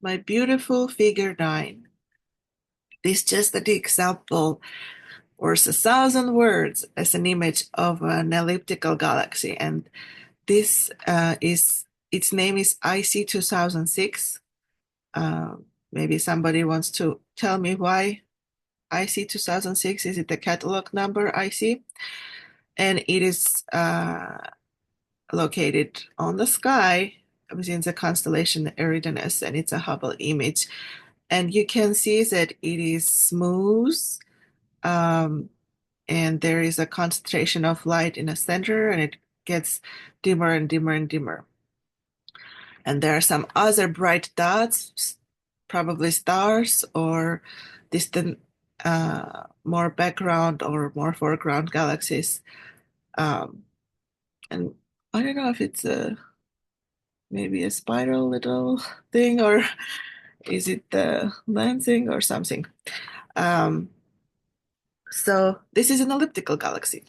my beautiful figure 9. This is just the example, or it's 1,000 words as an image of an elliptical galaxy. And this is, its name is IC 2006. Uh, Maybe somebody wants to tell me why IC 2006. Is it the catalog number IC? And it is located on the sky within the constellation Eridanus, and it's a Hubble image. And you can see that it is smooth, um, and there is a concentration of light in the center, and it gets dimmer and dimmer and dimmer. And there are some other bright dots, probably stars or distant, more background or more foreground galaxies. Um, and I don't know if it's maybe a spiral little thing, or is it the lancing or something. Um, so this is an elliptical galaxy.